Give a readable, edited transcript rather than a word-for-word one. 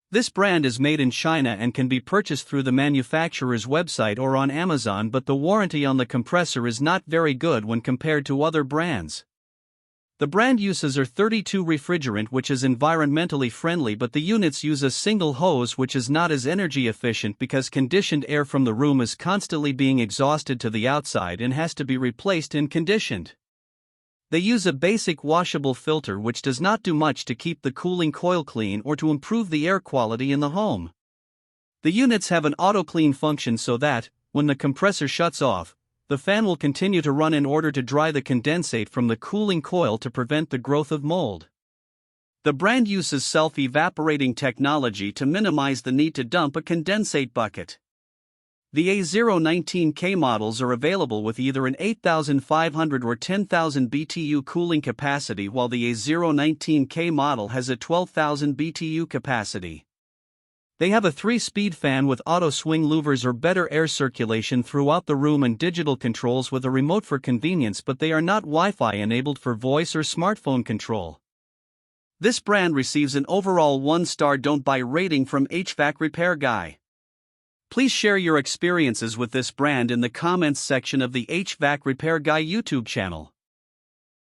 This brand is made in China and can be purchased through the manufacturer's website or on Amazon, but the warranty on the compressor is not very good when compared to other brands. The brand uses R32 refrigerant, which is environmentally friendly, but the units use a single hose, which is not as energy efficient because conditioned air from the room is constantly being exhausted to the outside and has to be replaced and conditioned. They use a basic washable filter which does not do much to keep the cooling coil clean or to improve the air quality in the home. The units have an auto-clean function so that, when the compressor shuts off, the fan will continue to run in order to dry the condensate from the cooling coil to prevent the growth of mold. The brand uses self-evaporating technology to minimize the need to dump a condensate bucket. The A019K models are available with either an 8,500 or 10,000 BTU cooling capacity, while the A019K model has a 12,000 BTU capacity. They have a 3-speed fan with auto swing louvers or better air circulation throughout the room and digital controls with a remote for convenience, but they are not Wi-Fi enabled for voice or smartphone control. This brand receives an overall 1-star don't buy rating from HvacRepairGuy. Please share your experiences with this brand in the comments section of the HvacRepairGuy YouTube channel.